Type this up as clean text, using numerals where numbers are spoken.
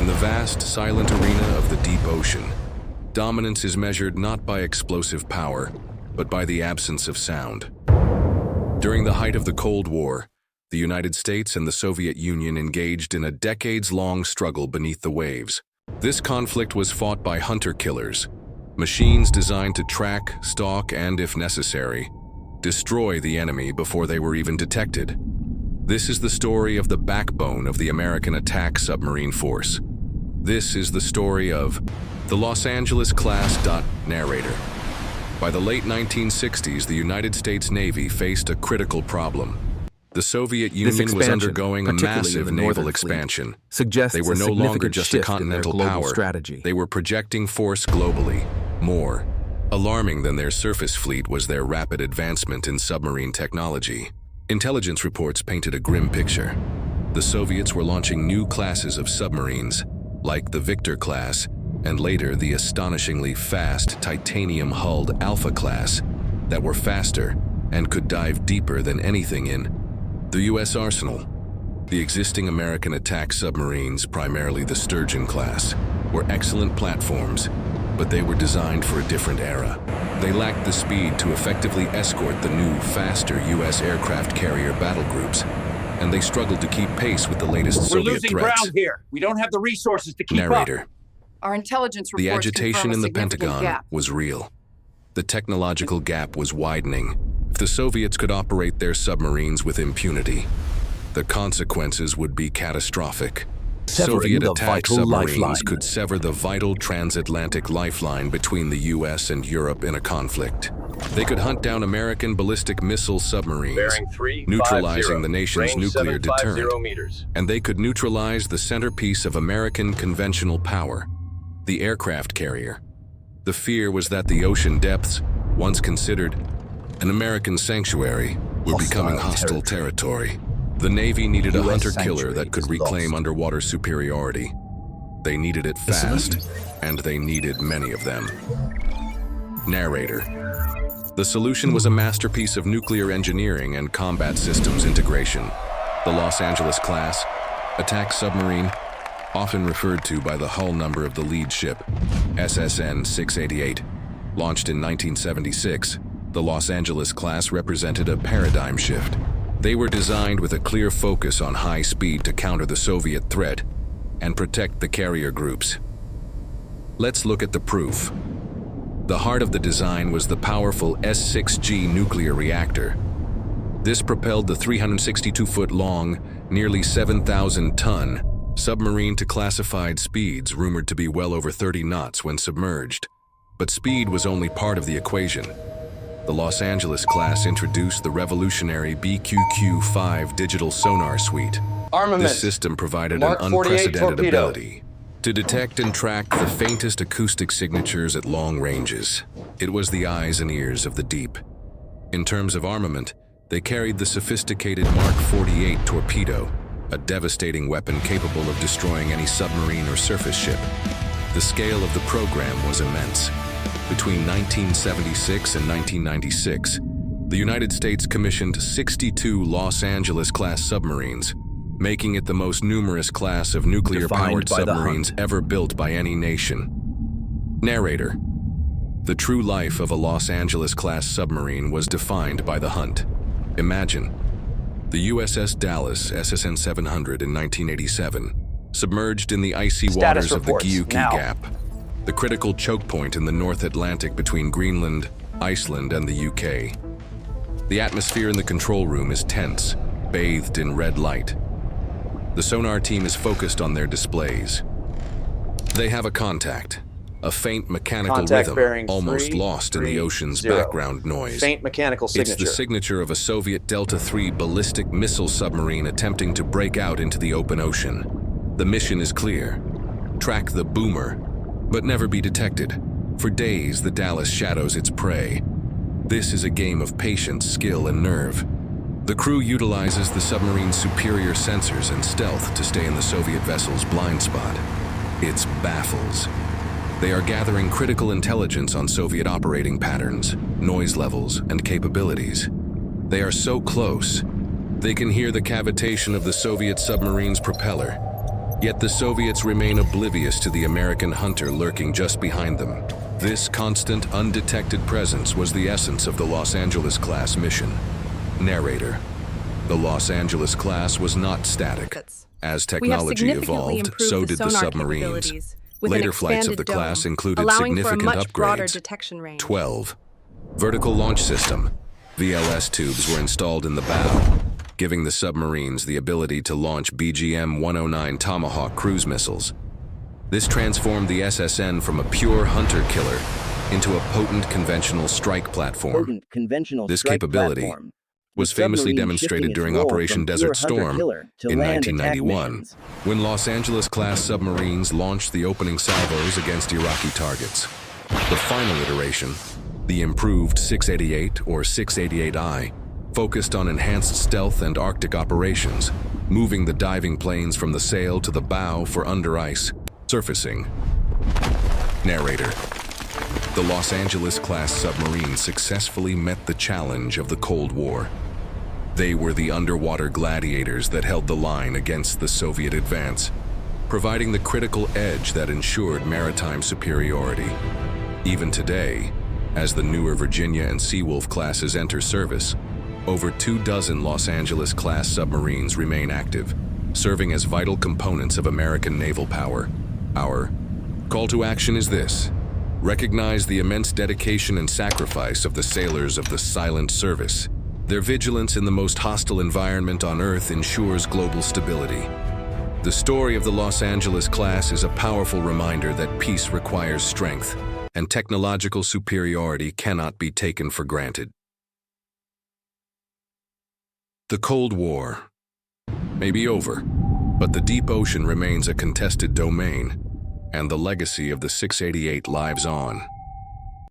the vast, silent arena of the deep ocean, dominance is measured not by explosive power, but by the absence of sound. During the height of the Cold War, the United States and the Soviet Union engaged in a decades-long struggle beneath the waves. This conflict was fought by hunter-killers, machines designed to track, stalk, and, if necessary, destroy the enemy before they were even detected. This is the story of the backbone of the American attack submarine force. This is the story of the Los Angeles-class. Narrator. By the late 1960s, the United States Navy faced a critical problem. The Soviet Union was undergoing a massive naval expansion. They were no longer just a continental power. They were projecting force globally. More alarming than their surface fleet was their rapid advancement in submarine technology. Intelligence reports painted a grim picture. The Soviets were launching new classes of submarines, like the Victor class, and later the astonishingly fast titanium-hulled Alpha class, that were faster and could dive deeper than anything in the U.S. arsenal. The existing American attack submarines, primarily the Sturgeon class, were excellent platforms, but they were designed for a different era. They lacked the speed to effectively escort the new, faster U.S. aircraft carrier battle groups, and they struggled to keep pace with the latest Soviet threats. We're losing ground here. We don't have the resources to keep up. Our intelligence reports the agitation in the Pentagon gap. was real. The technological gap was widening. If the Soviets could operate their submarines with impunity, the consequences would be catastrophic. Soviet attack submarines could sever the vital transatlantic lifeline between the U.S. and Europe in a conflict. They could hunt down American ballistic missile submarines, neutralizing the nation's nuclear deterrent, and they could neutralize the centerpiece of American conventional power, the aircraft carrier. The fear was that the ocean depths, once considered an American sanctuary, were becoming hostile territory. The Navy needed a hunter-killer that could reclaim underwater superiority. They needed it fast, and they needed many of them. Narrator. The solution was a masterpiece of nuclear engineering and combat systems integration. The Los Angeles-class attack submarine, often referred to by the hull number of the lead ship, SSN 688, launched in 1976, the Los Angeles-class represented a paradigm shift. They were designed with a clear focus on high speed to counter the Soviet threat and protect the carrier groups. Let's look at the proof. The heart of the design was the powerful S-6G nuclear reactor. This propelled the 362-foot-long, nearly 7,000-ton submarine to classified speeds rumored to be well over 30 knots when submerged. But speed was only part of the equation. The Los Angeles class introduced the revolutionary BQQ-5 digital sonar suite. This system provided an unprecedented ability to detect and track the faintest acoustic signatures at long ranges. It was the eyes and ears of the deep. In terms of armament, they carried the sophisticated Mark 48 torpedo, a devastating weapon capable of destroying any submarine or surface ship. The scale of the program was immense. Between 1976 and 1996, the United States commissioned 62 Los Angeles-class submarines, making it the most numerous class of nuclear-powered submarines ever built by any nation. Narrator. The true life of a Los Angeles-class submarine was defined by the hunt. Imagine the USS Dallas SSN 700 in 1987, submerged in the icy waters of the Guyuki Gap, the critical choke point in the North Atlantic between Greenland, Iceland, and the UK. The atmosphere in the control room is tense, bathed in red light. The sonar team is focused on their displays. They have a contact, a faint mechanical rhythm, almost lost in the ocean's background noise. Faint mechanical signature. It's the signature of a Soviet Delta III ballistic missile submarine attempting to break out into the open ocean. The mission is clear: track the boomer, but never be detected. For days, the Dallas shadows its prey. This is a game of patience, skill, and nerve. The crew utilizes the submarine's superior sensors and stealth to stay in the Soviet vessel's blind spot. It's baffles. They are gathering critical intelligence on Soviet operating patterns, noise levels, and capabilities. They are so close, they can hear the cavitation of the Soviet submarine's propeller. Yet the Soviets remain oblivious to the American hunter lurking just behind them. This constant, undetected presence was the essence of the Los Angeles-class mission. Narrator. The Los Angeles-class was not static. As technology evolved, so did the submarines. Later flights of the class included significant upgrades. 12. Vertical launch system. VLS tubes were installed in the bow, giving the submarines the ability to launch BGM-109 Tomahawk cruise missiles. This transformed the SSN from a pure hunter-killer into a potent conventional strike platform. This capability was famously demonstrated during Operation Desert Storm in 1991, when Los Angeles-class submarines launched the opening salvos against Iraqi targets. The final iteration, the improved 688 or 688I, focused on enhanced stealth and Arctic operations, moving the diving planes from the sail to the bow for under-ice surfacing. Narrator. The Los Angeles-class submarines successfully met the challenge of the Cold War. They were the underwater gladiators that held the line against the Soviet advance, providing the critical edge that ensured maritime superiority. Even today, as the newer Virginia and Seawolf classes enter service, over 24 Los Angeles-class submarines remain active, serving as vital components of American naval power. Our call to action is this: recognize the immense dedication and sacrifice of the sailors of the silent service. Their vigilance in the most hostile environment on Earth ensures global stability. The story of the Los Angeles class is a powerful reminder that peace requires strength, and technological superiority cannot be taken for granted. The Cold War may be over, but the deep ocean remains a contested domain, and the legacy of the 688 lives on.